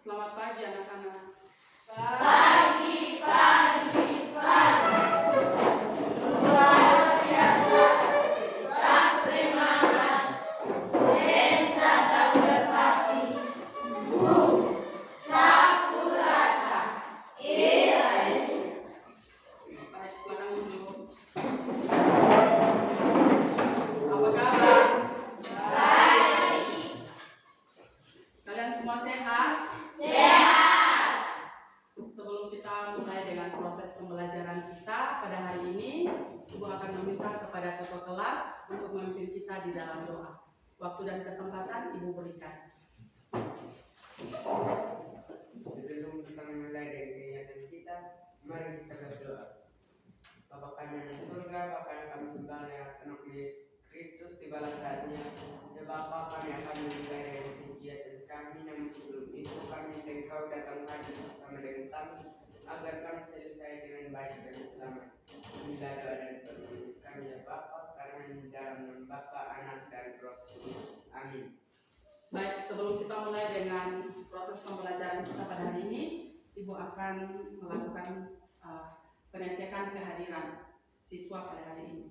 Selamat pagi anak-anak. Pagi, pagi, pagi. Luar biasa, tetap semangat. Desa tak berpati. Bu, Sakurata. Baik, silakan duduk. Apa kabar? Baik. Kalian semua sehat? Sehat. Sebelum kita mulai dengan proses pembelajaran kita pada hari ini, Ibu akan meminta kepada ketua kelas untuk memimpin kita di dalam doa. Waktu dan kesempatan Ibu berikan. Sebelum kita memulai dengan kegiatan kita, mari kita berdoa. Bapa kami yang di surga, Bapa yang kami sembah lewat anak Kristus, tibalah saatnya. Ya Bapa, kami akan memulai dengan kegiatan kami, namun sebelum itu kami minta Engkau datang hadir bersama dengan kami, agar kami selesai dengan baik dan selamat. Inilah doa dan permohonan kami ya Bapa, karena di dalam nama Bapa, Anak dan Roh Kudus. Amin. Baik, sebelum kita mulai dengan proses pembelajaran kita pada hari ini, Ibu akan melakukan pengecekan kehadiran siswa pada hari ini.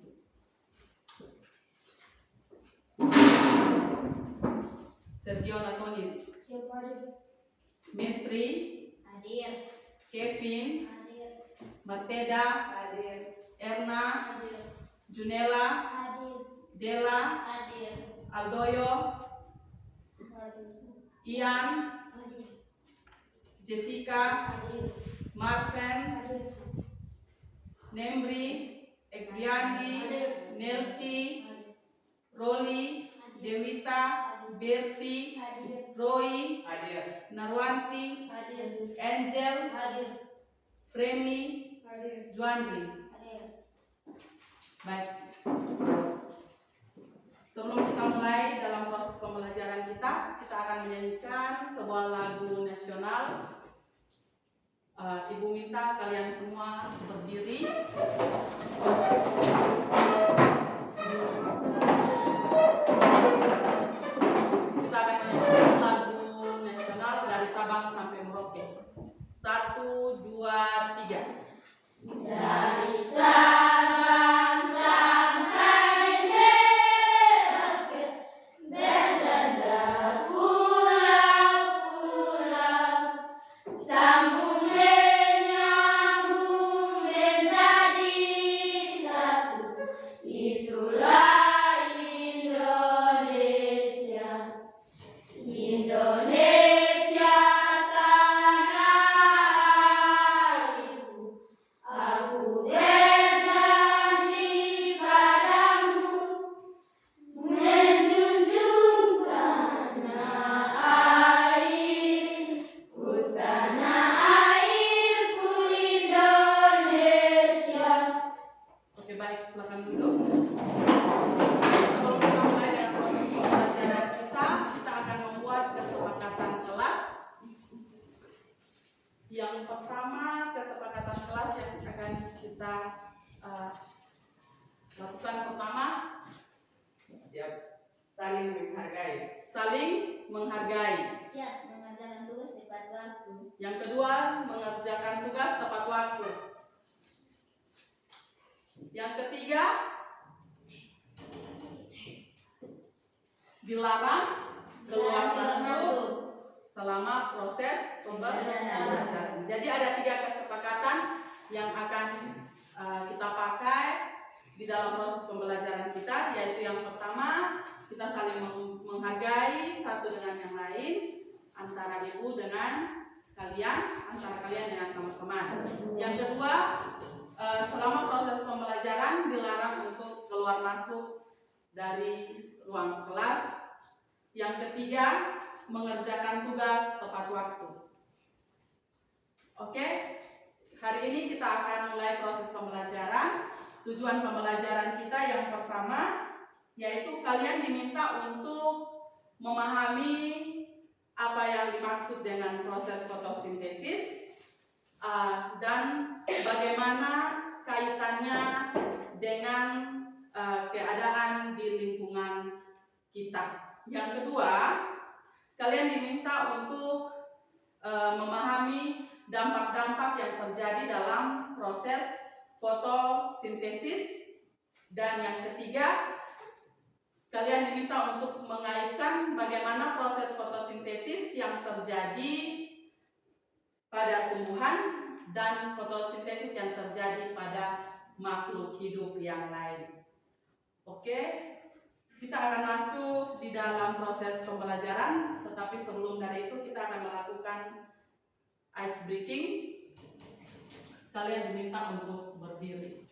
Sergio Latonis, Mesri, Hadir. Kevin, Hadir. Mateda, Erna, Hadir. Junela, Hadir. Dela, Hadir. Aldoyo, Ian, Hadir. Jessica, Hadir. Marven, Hadir. Nemri, Ekriandi, Hadir. Nelci, Hadir. Roli, Dewita, Berti, Hadir. Roy, Hadir. Narwanti, Hadir. Angel, Hadir. Fremi, Hadir. Juandri. Hadir. Baik. Sebelum kita mulai dalam proses pembelajaran kita akan menyanyikan sebuah lagu nasional. Ibu minta kalian semua berdiri. Kita akan menyanyikan lagu nasional dari Sabang sampai Merauke. 1, 2, 3. Dari Sabang sampai Merauke, berjajah pulau-pulau, sambung menyambung menjadi satu. Itulah Indonesia, Indonesia tanah airku. Aku berjanji padamu, menjunjung tanah airku, tanah airku Indonesia. Oke, baik, silakan duduk. Sebelum kita mulai dengan proses pembelajaran kita akan membuat kesepakatan kelas. Yang pertama, kesepakatan kelas yang akan kita lakukan pertama, Siap. Saling menghargai. saling menghargai. Siap mengerjakan tugas tepat waktu. Yang kedua, mengerjakan tugas tepat waktu. Yang ketiga, dilarang keluar masuk selama proses pembelajaran. Jadi ada 3 kesepakatan yang akan kita pakai di dalam proses pembelajaran kita, yaitu yang pertama, kita saling menghargai satu dengan yang lain, antara ibu dengan kalian, antara kalian dengan teman-teman. Yang kedua, selama proses pembelajaran dilarang untuk keluar masuk dari ruang kelas. Yang ketiga, mengerjakan tugas tepat waktu. Oke, hari ini kita akan mulai proses pembelajaran. Tujuan pembelajaran kita yang pertama, yaitu kalian diminta untuk memahami apa yang dimaksud dengan proses fotosintesis dan bagaimana kaitannya dengan keadaan di lingkungan kita. Yang kedua, kalian diminta untuk memahami dampak-dampak yang terjadi dalam proses fotosintesis. Dan yang ketiga, kalian diminta untuk mengaitkan bagaimana proses fotosintesis yang terjadi pada tumbuhan dan fotosintesis yang terjadi pada makhluk hidup yang lain. Oke, kita akan masuk di dalam proses pembelajaran, tetapi sebelum dari itu kita akan melakukan ice breaking. Kalian diminta untuk berdiri.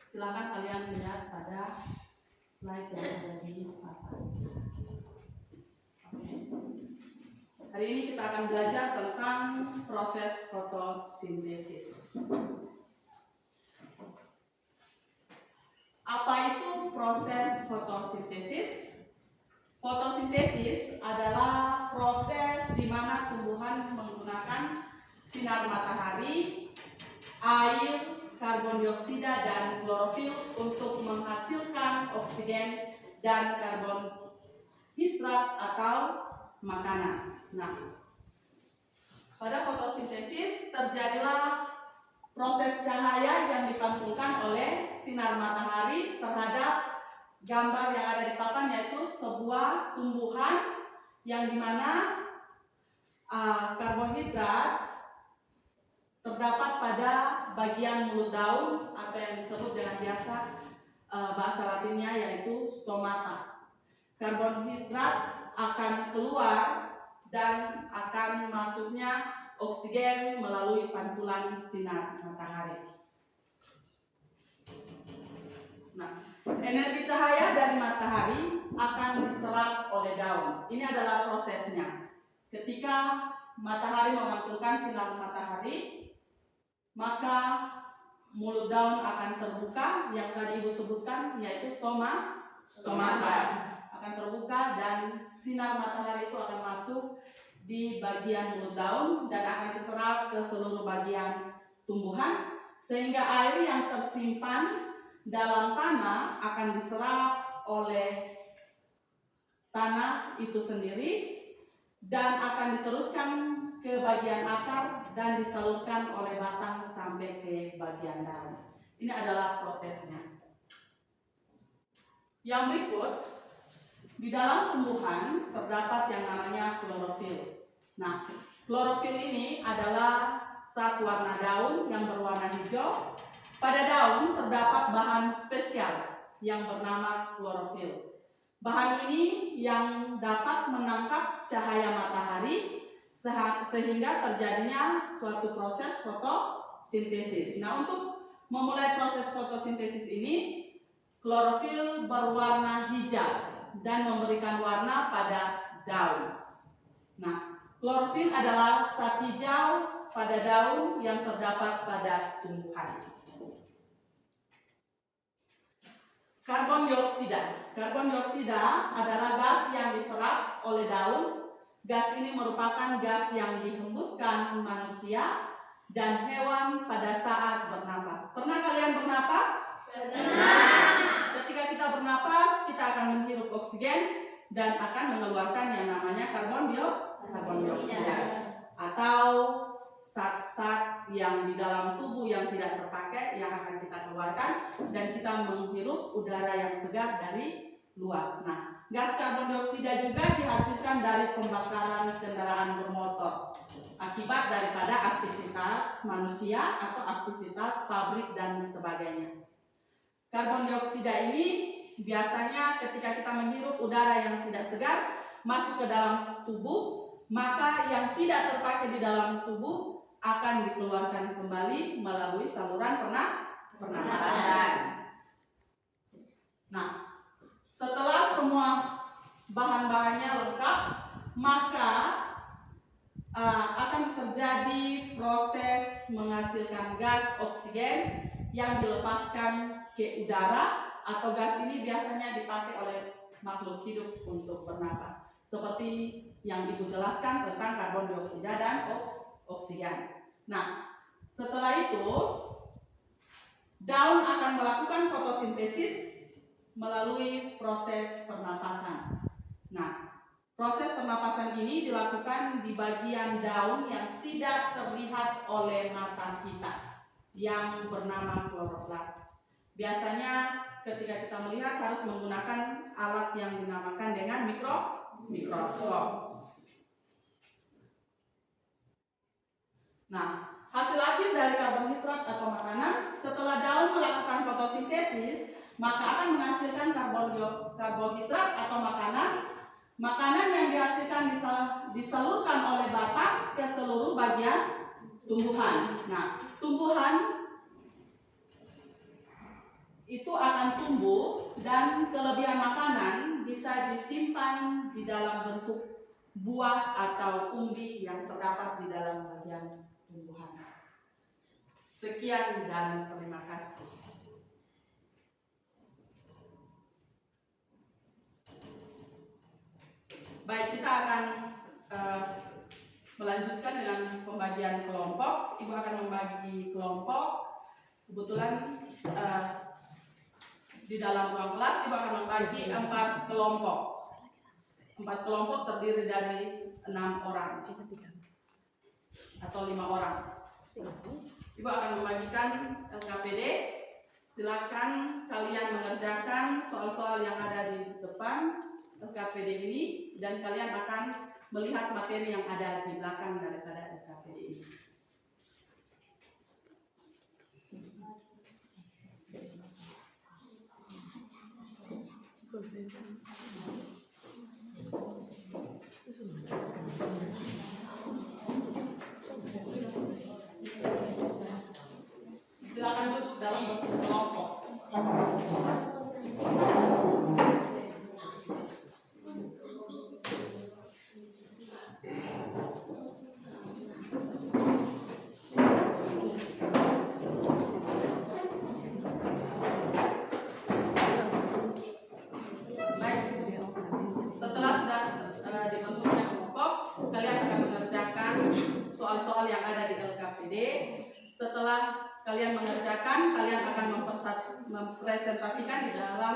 Silakan kalian lihat pada slide yang ada di papan. Oke. Hari ini kita akan belajar tentang proses fotosintesis. Apa itu proses fotosintesis? Fotosintesis adalah proses di mana tumbuhan menggunakan sinar matahari, air, karbon dioksida, dan klorofil untuk menghasilkan oksigen dan karbohidrat atau makanan. Nah, pada fotosintesis terjadilah proses cahaya yang dipantulkan oleh sinar matahari terhadap gambar yang ada di papan, yaitu sebuah tumbuhan yang dimana karbohidrat terdapat pada bagian mulut daun atau yang disebut dengan biasa bahasa latinnya yaitu stomata. Karbohidrat akan keluar dan akan masuknya oksigen melalui pantulan sinar matahari. Nah, energi cahaya dari matahari akan diserap oleh daun. Ini adalah prosesnya. Ketika matahari memantulkan sinar matahari, maka mulut daun akan terbuka, yang tadi Ibu sebutkan yaitu stomata akan terbuka, dan sinar matahari itu akan masuk di bagian mulut daun dan akan diserap ke seluruh bagian tumbuhan, sehingga air yang tersimpan dalam tanah akan diserap oleh tanah itu sendiri dan akan diteruskan ke bagian akar dan disalurkan oleh batang sampai ke bagian daun. Ini adalah prosesnya. Yang berikut, di dalam tumbuhan terdapat yang namanya klorofil. Nah, klorofil ini adalah zat warna daun yang berwarna hijau. Pada daun terdapat bahan spesial yang bernama klorofil. Bahan ini yang dapat menangkap cahaya matahari sehingga terjadinya suatu proses fotosintesis. Nah, untuk memulai proses fotosintesis ini, klorofil berwarna hijau. dan memberikan warna pada daun. Nah, klorofil adalah zat hijau pada daun yang terdapat pada tumbuhan. Karbon dioksida. Karbon dioksida adalah gas yang diserap oleh daun. Gas ini merupakan gas yang dihembuskan manusia dan hewan pada saat bernapas. Pernah kalian bernapas? Pernah. Ketika kita bernapas, kita akan menghirup oksigen dan akan mengeluarkan yang namanya karbon dioksida atau zat-zat yang di dalam tubuh yang tidak terpakai yang akan kita keluarkan dan kita menghirup udara yang segar dari luar. Nah, gas karbon dioksida juga dihasilkan dari pembakaran kendaraan bermotor akibat daripada aktivitas manusia atau aktivitas pabrik dan sebagainya. Karbon dioksida ini biasanya ketika kita menghirup udara yang tidak segar masuk ke dalam tubuh, maka yang tidak terpakai di dalam tubuh akan dikeluarkan kembali melalui saluran pernapasan. Nah, setelah semua bahan-bahannya lengkap, maka akan terjadi proses menghasilkan gas oksigen yang dilepaskan ke udara, atau gas ini biasanya dipakai oleh makhluk hidup untuk bernapas. Seperti yang Ibu jelaskan tentang karbon dioksida dan oksigen. Nah, setelah itu daun akan melakukan fotosintesis melalui proses pernapasan. Nah, proses pernapasan ini dilakukan di bagian daun yang tidak terlihat oleh mata kita, yang bernama kloroplas. Biasanya ketika kita melihat harus menggunakan alat yang dinamakan dengan mikroskop. Nah, hasil akhir dari karbohidrat atau makanan setelah daun melakukan fotosintesis, maka akan menghasilkan karbohidrat atau makanan. Makanan yang dihasilkan disalurkan oleh batang ke seluruh bagian tumbuhan. Nah, tumbuhan itu akan tumbuh dan kelebihan makanan bisa disimpan di dalam bentuk buah atau umbi yang terdapat di dalam bagian tumbuhan. Sekian dan terima kasih. Baik, kita akan melanjutkan dengan pembagian kelompok. Ibu akan membagi kelompok. Kebetulan di dalam ruang kelas Ibu akan membagi 4 kelompok. 4 kelompok terdiri dari 6 orang atau 5 orang. Ibu akan membagikan LKPD. Silakan kalian mengerjakan soal-soal yang ada di depan LKPD ini dan kalian akan melihat materi yang ada di belakang daripada LKPD ini. Silakan duduk dalam bentuk kelompok. Soal-soal yang ada di LKPD. Setelah kalian mengerjakan, kalian akan mempresentasikan di dalam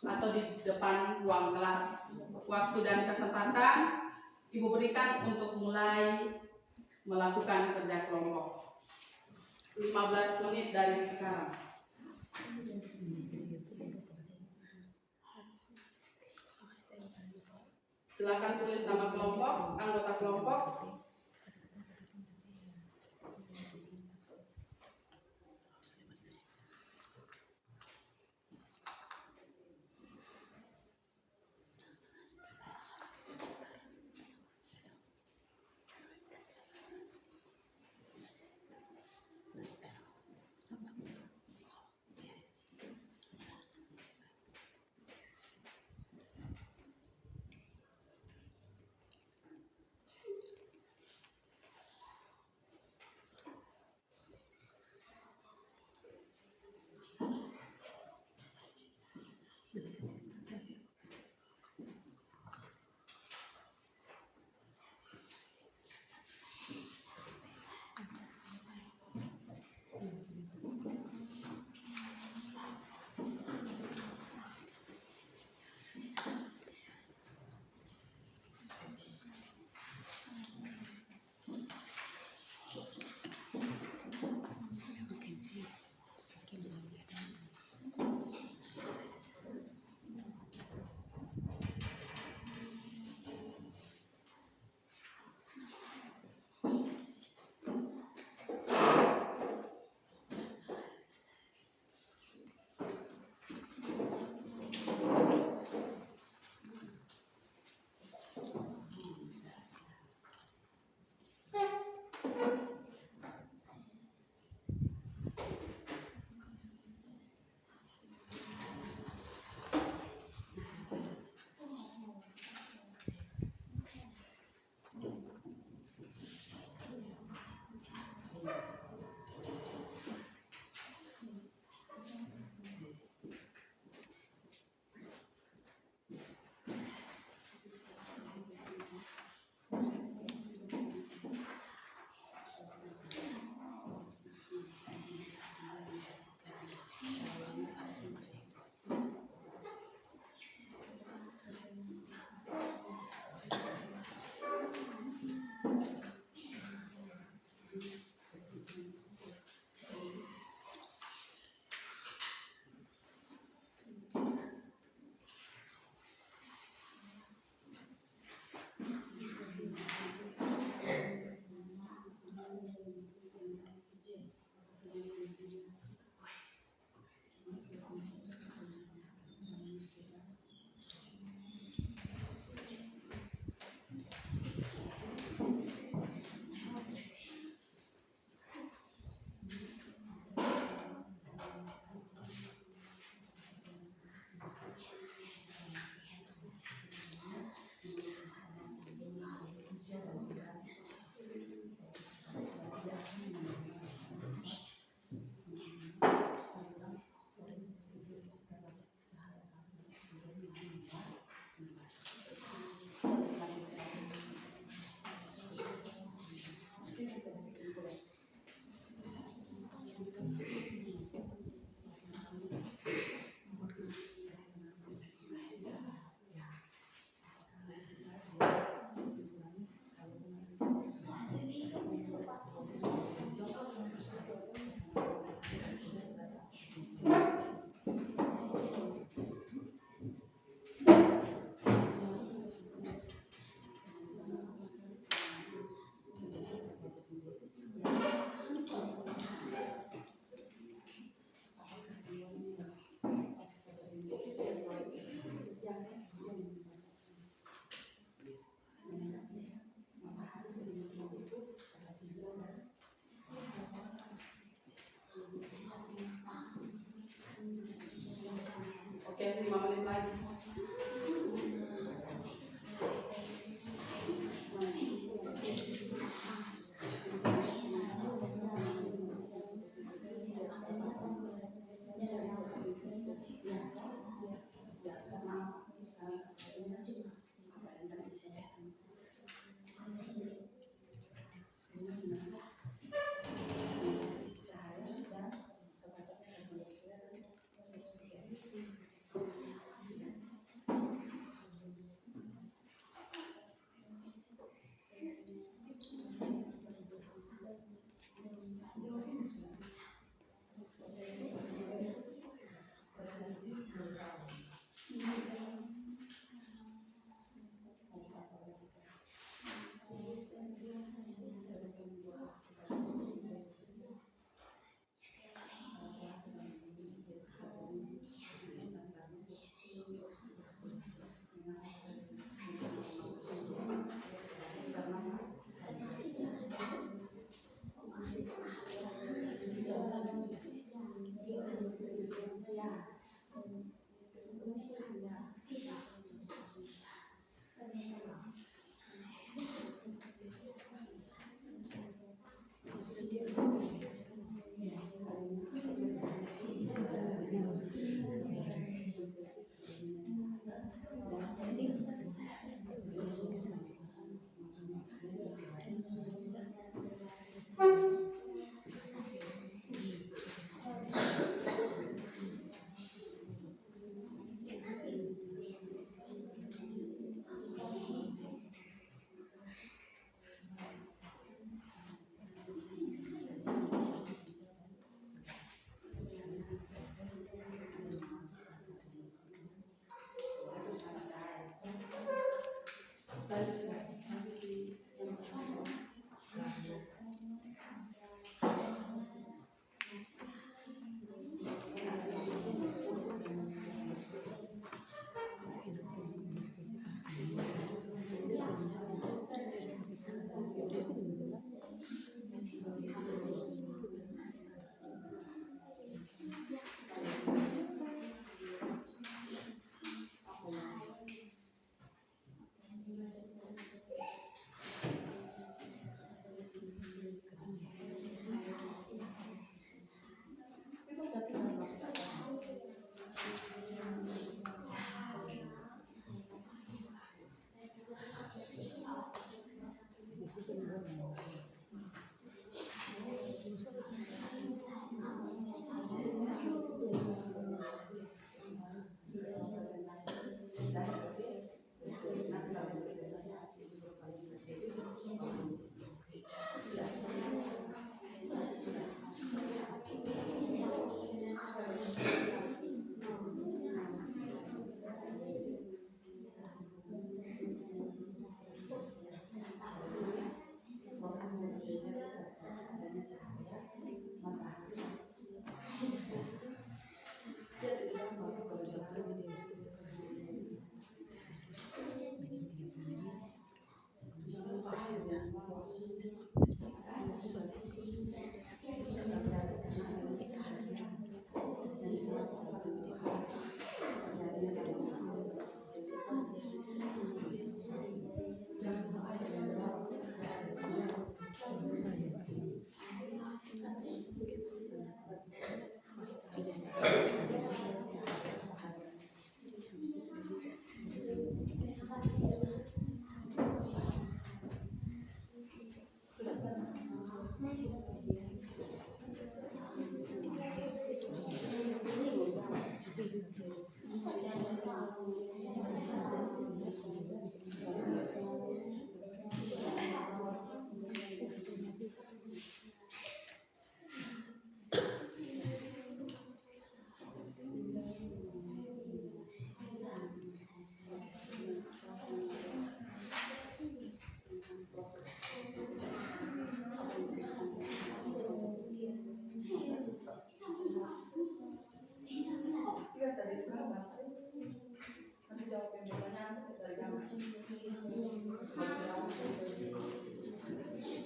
atau di depan ruang kelas. Waktu dan kesempatan Ibu berikan untuk mulai melakukan kerja kelompok. 15 menit dari sekarang. Silakan tulis nama kelompok, anggota kelompok. 5 menit lagi.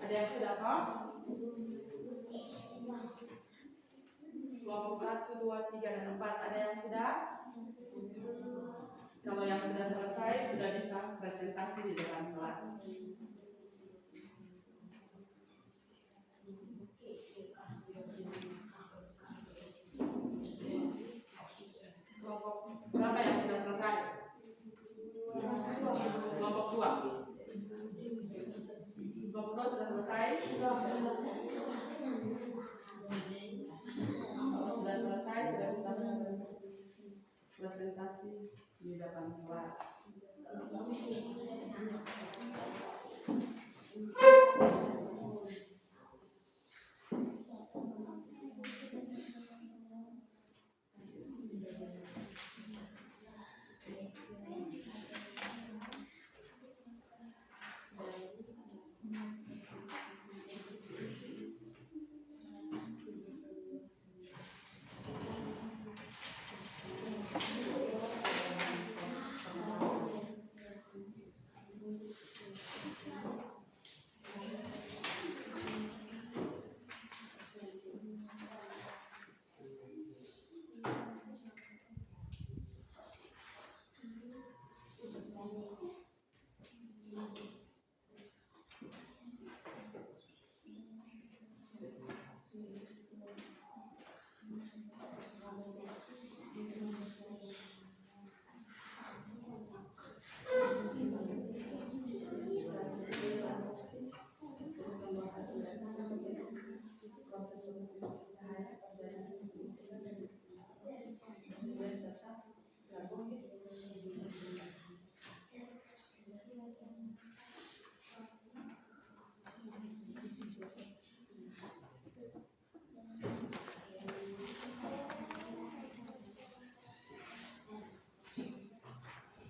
Ada yang sudah kok? Kelompok 1, 2, 3, dan 4 ada yang sudah? Kalau yang sudah selesai, sudah bisa presentasi di depan kelas. Kelompok berapa yang sudah selesai? Kelompok 2. Kelompok 2 sudah selesai? Kalau sudah selesai, sudah bisa presentasi di depan kelas.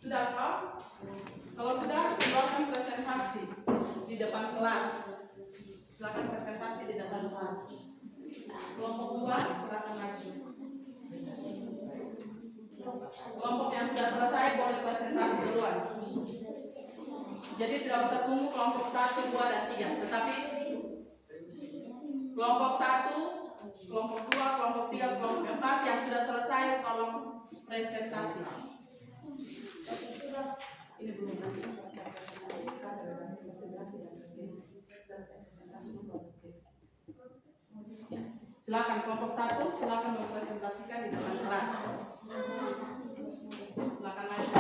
Sudah kok? Kalau sudah, silakan presentasi di depan kelas. Silakan presentasi di depan kelas. Kelompok 2 silakan maju. Kelompok yang sudah selesai boleh presentasi duluan. Jadi tidak usah tunggu kelompok 1, 2, dan 3. Tetapi kelompok 1, kelompok 2, kelompok 3, kelompok 4 yang sudah selesai tolong presentasi. Ini belum nanti selesai presentasi, kita coba presentasi dan selesai presentasi belum. Ya. Silakan kelompok 1, silakan mempresentasikan di depan kelas. Silakan maju.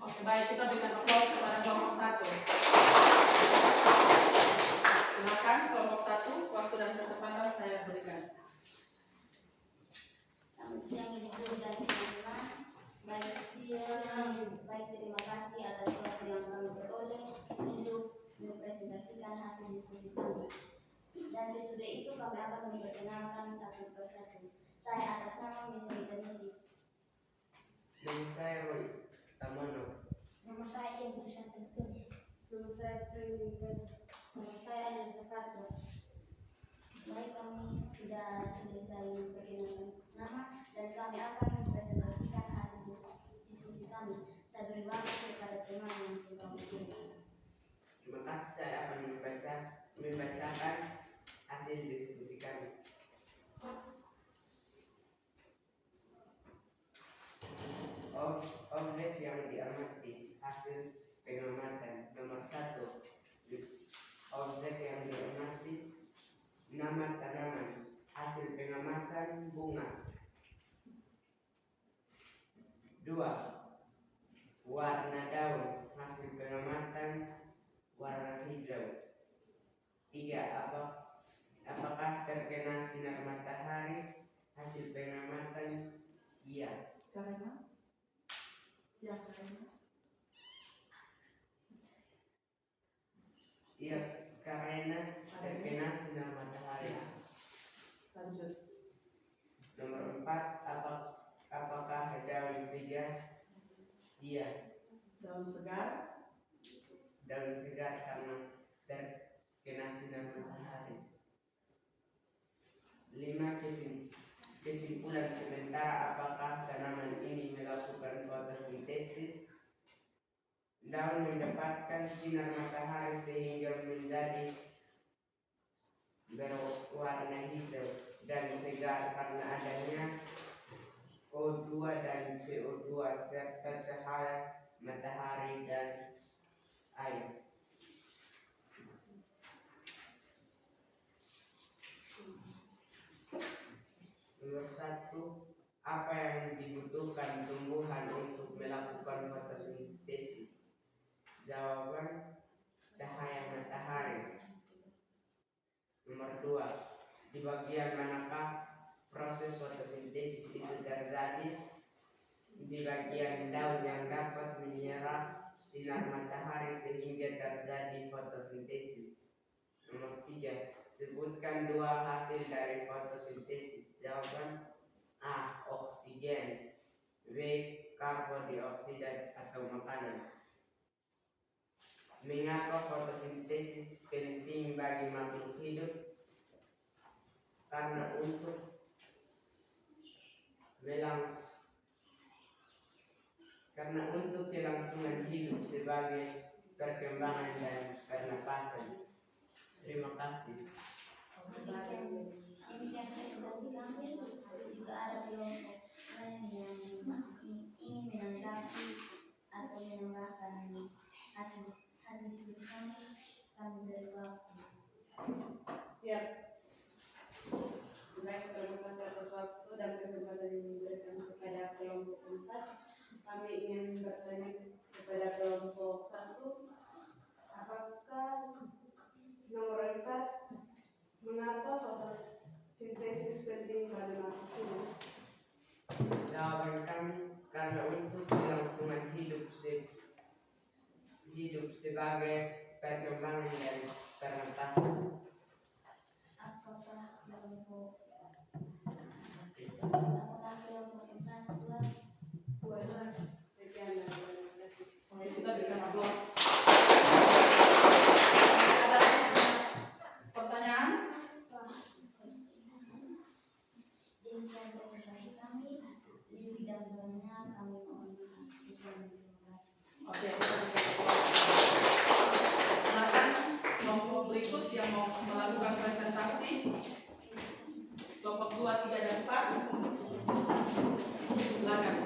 Oke, baik, kita berikan slot kepada kelompok 1. Silakan kelompok 1, waktu dan kesempatan saya berikan. Selamat siang Ibu dan teman-teman. Baik, terima kasih atas waktu yang kami peroleh untuk mempresentasikan hasil diskusi kami. Dan sesudah itu kami akan memperkenalkan satu persatu. Saya atas nama Miss Rita Nisi. Nama saya Roy Tamono. Nama saya Indra Santantun. Nama saya Freddy. Nama saya Anies Zakarta. Baik, kami sudah selesai memperkenalkan nama dan kami akan mempresentasikan hasil diskusi kami. Saya beri waktu kepada teman yang sudah memiliki. Terima kasih, saya akan membacakan hasil diskusi kami. Objek yang diamati, hasil pengamatan. Nomor 1, objek yang diamati, nama tanaman, hasil pengamatan bunga. 2, warna daun, hasil pengamatan warna hijau. 3, apakah terkena sinar matahari, hasil pengamatan iya. Karena? Ya, karena. Iya, karena terkena sinar matahari. Lanjut. Nomor 4, apakah daun segar? Iya. Daun segar. Daun segar karena terkena sinar matahari. 5, Kesimpulan sementara, apakah tanaman ini melakukan fotosintesis? Daun mendapatkan sinar matahari sehingga menjadi berwarna hijau dan segar karena adanya O2 dan CO2 serta cahaya matahari dan air. Nomor 1, apa yang dibutuhkan tumbuhan untuk melakukan fotosintesis? Jawaban, cahaya matahari. Nomor 2, di bagian manakah proses fotosintesis itu terjadi? Di bagian daun yang dapat menyerap sinar matahari sehingga terjadi fotosintesis. Nomor 3, sebutkan 2 hasil dari fotosintesis. Jawaban, A. Oksigen, B. Karbon dioksida atau makanan. Mengapa fotosintesis penting bagi makhluk hidup? Karena untuk kelangsungan hidup sebagai perkembangan dan pernapasan. Terima kasih. Demikian presentasi kami. Jika ada kelompok lain yang ingin menanggapi atau menambahkan hasil diskusi kami beri waktu. Siap. Baik, terima kasih atas waktu dan kesempatan yang diberikan kepada kelompok 4. Kami ingin bertanya kepada kelompok 1, apakah nomor 4, mengapa fotosintesis penting bagi makhluk hidup? Jawaban kami, karena untuk kelangsungan hidup sebagai perkembangan dan pernapasan. Apakah kelompok 4 Puas. Sekian dan terima kasih. Oke, kita berikan aplaus. Ada pertanyaan? Demikian presentasi kami. Lebih dahulunya kami mohon maaf. Sekian, terima kasih. Oke, silakan kelompok berikut yang mau melakukan presentasi. Kelompok 2, 3, dan 4. Silakan.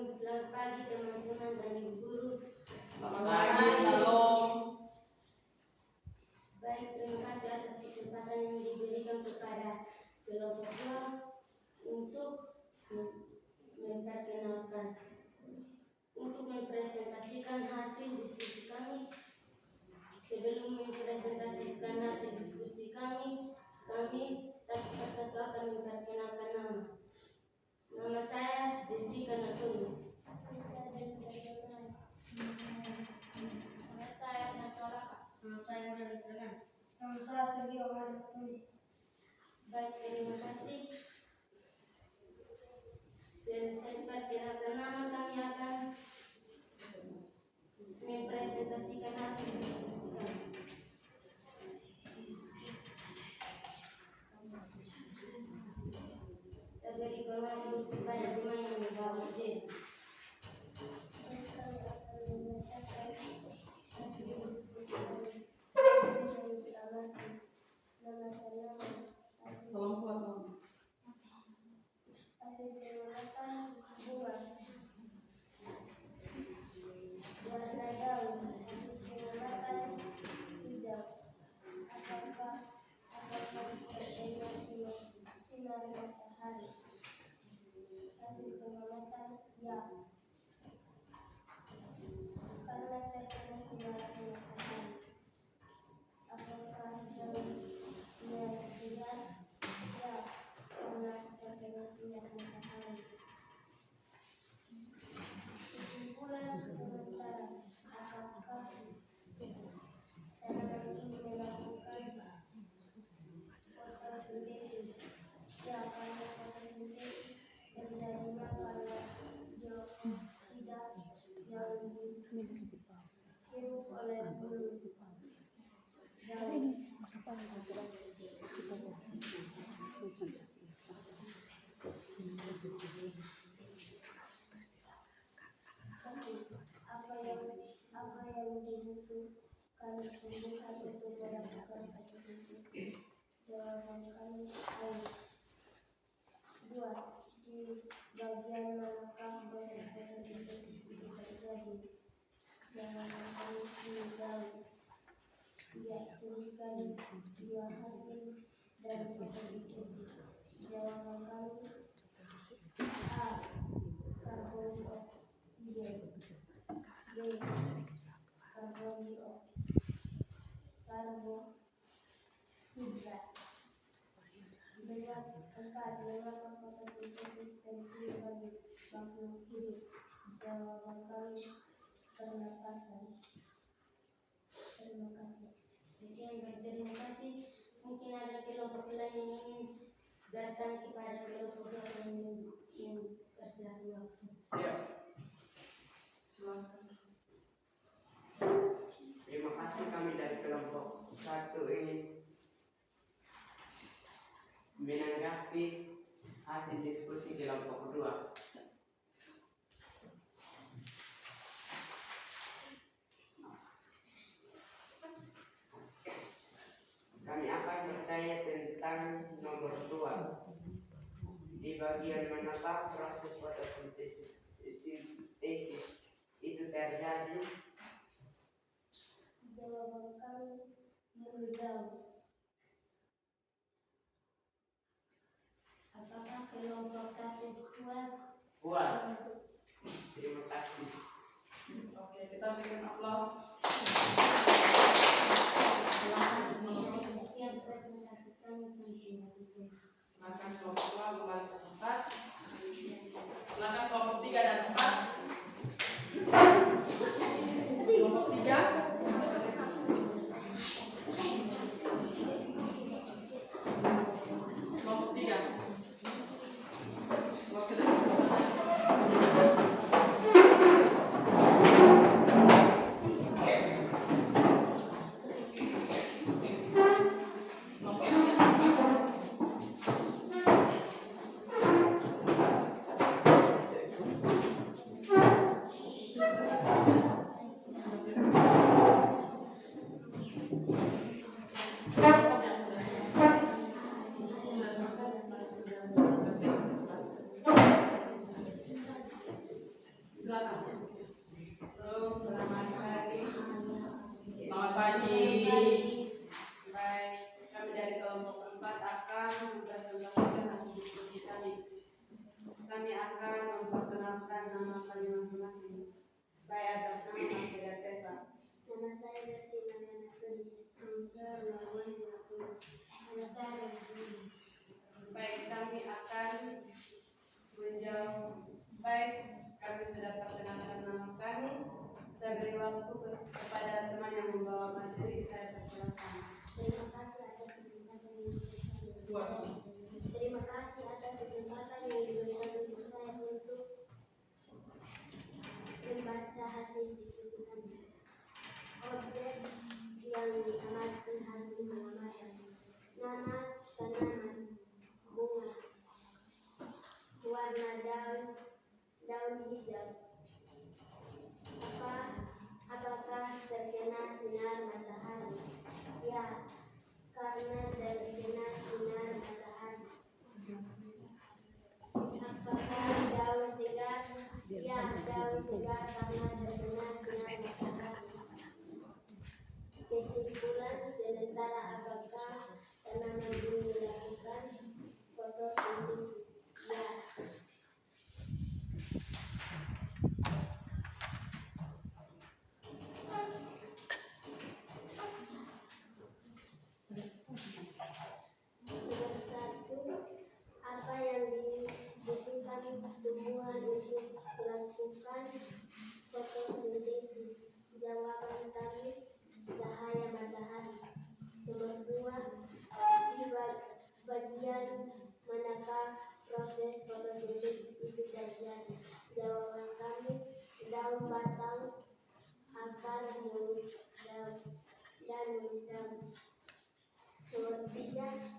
Selamat pagi teman-teman dan ibu guru. Selamat pagi, salam. Baik, terima kasih atas kesempatan yang diberikan kepada kelompok 2 untuk mempresentasikan hasil diskusi kami. Sebelum mempresentasikan hasil diskusi kami satu persatu akan memperkenalkan nama. Nama saya Jessica Natulis. Nama saya Natora. Nama saya Nurul Teman. Nama saya Sergio Tulis. Baik, terima kasih. Selesai perkenalkan nama, kami akan mempresentasikan hasil diskusi kami. Saya berikan waktu kepada teman yang membawa ujian. Tolong kuat, Bang. Hasil pengamatan bunga, warna daun, hasil pengamatan hijau. Apakah tersinar sinar matahari? Hasil pengamatan ya. sinar matahari. Kesimpulan sementara, apakah tanaman ini melakukan fotosintesis? Ya, karena fotosintesis terjadinya karena dioksida yang dihirup oleh bulu daun. Apa yang dibutuhkan tumbuhan untuk melakukan fotosintesis? Jawaban kami air. 2. Di bagian manakah proses fotosintesis itu terjadi? Jawaban kami di daun. Ya, seringkali 2 hasil dari fotosintesis. Jawaban kami A. Karbon dioksida. B. Karbohidrat. 4. Mengapa fotosintesis penting bagi makhluk hidup? Jawaban kami pernapasan. Terima kasih. Sekian, terima kasih. Mungkin ada kelompok lain yang ingin datang kepada kelompok yang persilakan waktu. Siap. Silakan. Terima kasih, kami dari kelompok 1 ini menanggapi hasil diskusi kelompok 2. Kami akan bertanya tentang nomor 2. Di bagian manakah proses fotosintesis itu terjadi? Jawaban kami bulu daun. Apakah kelompok 1 puas? Puas. Terima kasih. Oke, kita berikan aplaus. Sekian presentasi kami penting. Silakan kelompok 2 kembali ke tempat. Silakan kelompok 3 dan 4. Kelompok 3. Kelompok 3. Waktu dan kesempatan. Silakan. Selamat pagi. Selamat pagi. Baik, kami dari kelompok 4 akan mempresentasikan hasil diskusi kami. Kami akan memperkenalkan nama kami masing-masing. Saya atas nama Matilda Teva. Nama saya Berti Mariana Tulis. Nama saya Lawais Tulis. Nama saya Rezeki. Baik, kami akan menjawab. Baik, kami sudah perkenalkan nama kami. Saya beri waktu kepada teman yang membawa materi. Saya persilakan. Terima kasih atas kesempatan yang diberikan. Terima kasih atas kesempatan yang diberikan untuk saya untuk membaca hasil diskusi kami. Objek yang diamati hasil pengamatan. Nama tanaman, bunga, warna daun hijau. Apakah terkena sinar matahari? Ya, karena terkena sinar matahari. Apakah daun segar? Ya, daun segar karena terkena sinar matahari. Kesimpulan sementara, apakah tanaman ini melakukan fotosintesis? Ya. Nomor 1, apa yang kelompok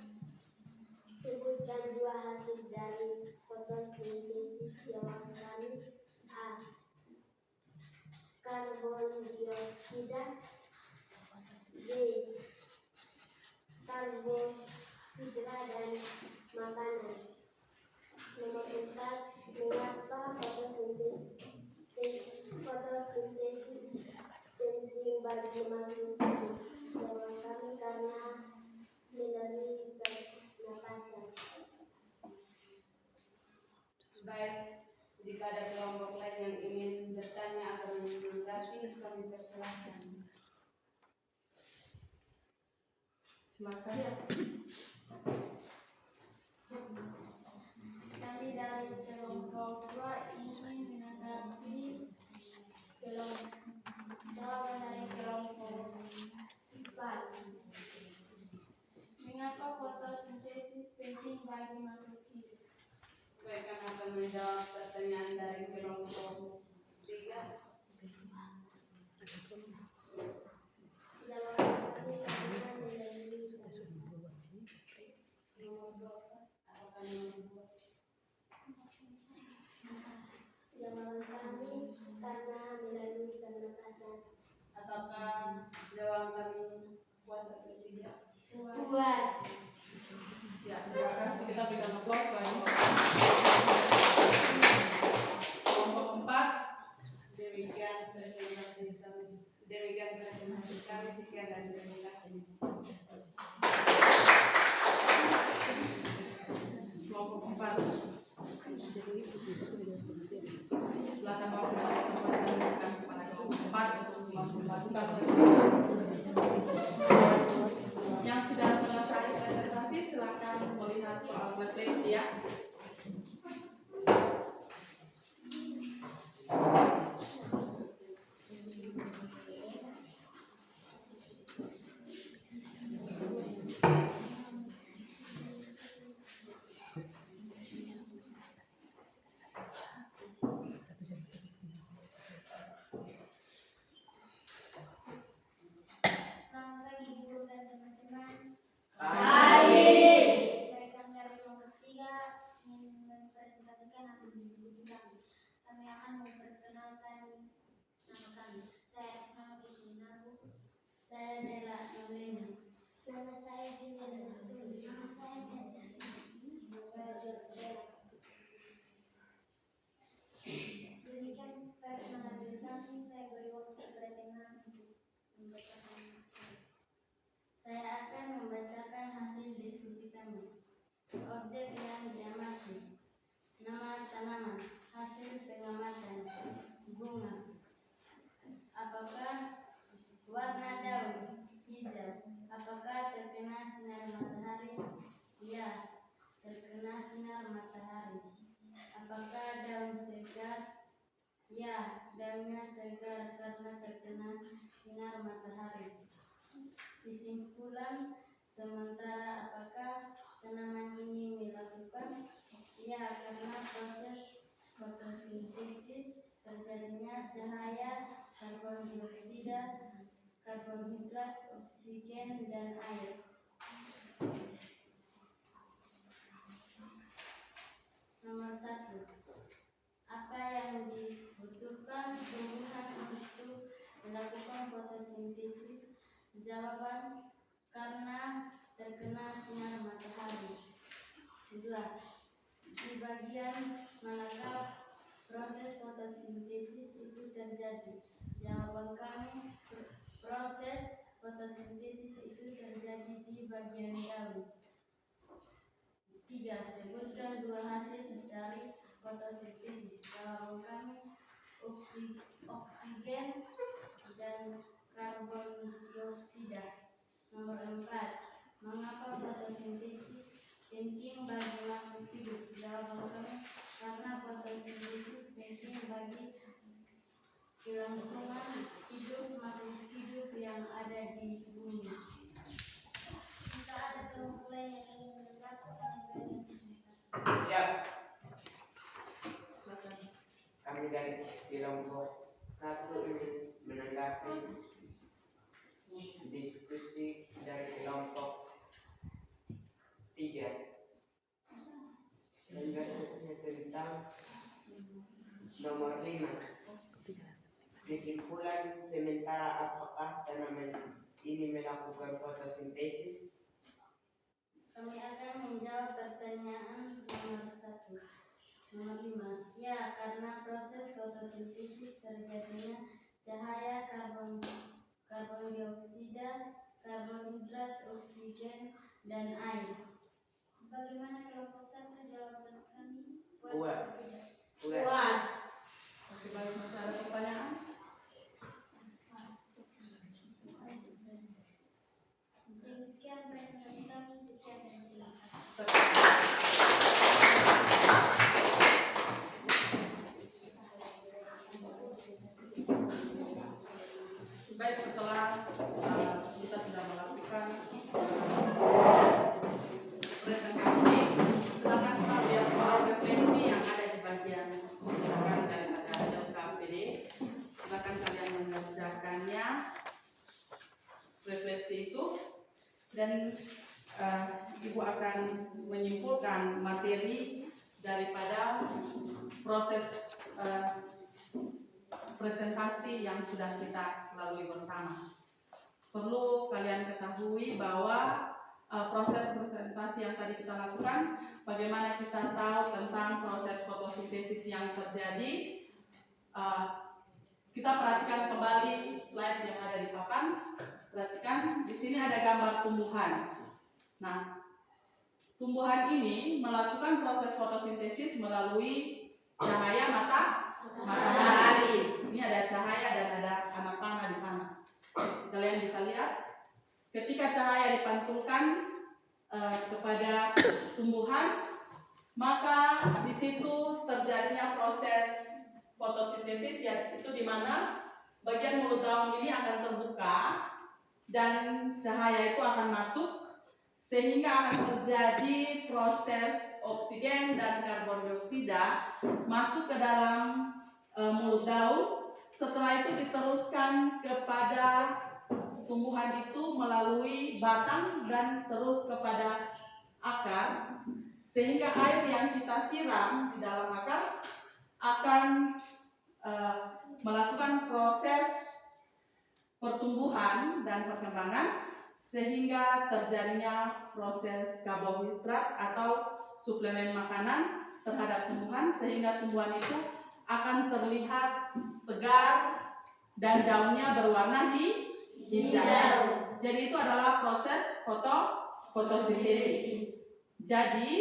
3, sebutkan 2 hasil dari fotosintesis jawaban kami. A. Karbon dioksida. B. Karbohidrat dan makanan. Nomor 4, mengapa fotosintesis penting bagi makhluk hidup? Jawaban kami karena melalui pernapasan. Baik, jika ada kelompok lain yang ingin bertanya atau menanggapi, kami persilahkan. Silakan. Kami dari kelompok 2 ingin menanggapi jawaban dari kelompok 4. Mengapa fotosintesis penting bagi makhluk hidup? Baik, kami akan menjawab pertanyaan dari kelompok 3. Jawaban kami karena melalui Apakah nomor 2? jawaban kami karena melalui pernapasan. Apakah jawaban kami puas atau tidak? Puas. Ya, terima kasih. Kita berikan aplaus bagi kelompok 4. Demikian presentasi kami. Sekian dan terima kasih. Kelompok 4. Silakan Bapak dalam kesempatan memberikan kepada kelompok 4 untuk melakukan presentasi. Yang sudah selesai presentasi, silakan melihat soal refleksi ya. Selamat pagi Bu dan teman-teman. Baik, kami dari kelompok 3 ingin mempresentasikan hasil diskusi kami. Kami akan memperkenalkan nama kami. Saya Asma Ibu. Saya Nela Nolena. Nama saya Juliana Betul. Nama saya Neda. Saya Georgia. Demikian perkenalan kami. Saya beri waktu kepada teman untuk membacakan. Saya akan membacakan hasil diskusi kami. Objek yang diamati: nama tanaman, hasil pengamatan, bunga. Apakah warna daun? Hijau. Apakah terkena sinar matahari? Ya, terkena sinar matahari. Apakah daun segar? Ya, daunnya segar karena terkena sinar matahari. Kesimpulan sementara, apakah tanaman ini melakukan? Ya, karena proses fotosintesis terjadinya cahaya karbon dioksida, karbohidrat, oksigen, dan air. Nomor 1. Apa yang dibutuhkan tumbuhan untuk melakukan fotosintesis? Jawaban: karena terkena sinar matahari. 2. Di bagian manakah proses fotosintesis itu terjadi? Jawaban kami: proses fotosintesis itu terjadi di bagian daun. 3. Sebutkan 2 hasil dari fotosintesis. Jawaban kami: oksigen dan karbon dioksida. Nomor 4. Mengapa fotosintesis penting bagi makhluk hidup? Jawaban kami: karena fotosintesis penting bagi kelangsungan hidup makhluk hidup yang ada di bumi. Jika ada kelompok lain yang ingin menanggapi, kami berikan kesempatan. Siap. Silakan. Kami dari kelompok 1 ingin menanggapi diskusi dari kelompok Dan berikutnya tentang nomor 5. Kesimpulan sementara, apakah tanaman ini melakukan fotosintesis? Kami akan menjawab pertanyaan nomor 1. Nomor 5. Ya, karena proses fotosintesis terjadinya cahaya karbon dioksida, karbohidrat, oksigen, dan air. Bagaimana kelompok 1 jawaban kami? Puas. atau tidak? Puas. Oke, baik, masih ada pertanyaan? Demikian presentasi kami. Sekian dan terima kasih. Baik, setelah kita sudah melakukan presentasi, silakan kita lihat soal refleksi yang ada di bagian belakang daripada LKPD. Silakan kalian mengerjakannya, refleksi itu, dan Ibu akan menyimpulkan materi daripada proses presentasi yang sudah kita lalui bersama. Perlu kalian ketahui bahwa proses presentasi yang tadi kita lakukan, bagaimana kita tahu tentang proses fotosintesis yang terjadi. Kita perhatikan kembali slide yang ada di papan. Perhatikan, di sini ada gambar tumbuhan. Nah, tumbuhan ini melakukan proses fotosintesis melalui cahaya matahari. Ini ada cahaya dan ada anak panah di sana. Kalian bisa lihat, ketika cahaya dipantulkan kepada tumbuhan, maka di situ terjadinya proses fotosintesis, yaitu di mana bagian mulut daun ini akan terbuka dan cahaya itu akan masuk, sehingga akan terjadi proses oksigen dan karbon dioksida masuk ke dalam mulut daun. Setelah itu diteruskan kepada tumbuhan itu melalui batang dan terus kepada akar, sehingga air yang kita siram di dalam akar akan melakukan proses pertumbuhan dan perkembangan, sehingga terjadinya proses karbohidrat atau suplemen makanan terhadap tumbuhan, sehingga tumbuhan itu akan terlihat segar dan daunnya berwarna hijau. Jadi itu adalah proses fotosintesis. Jadi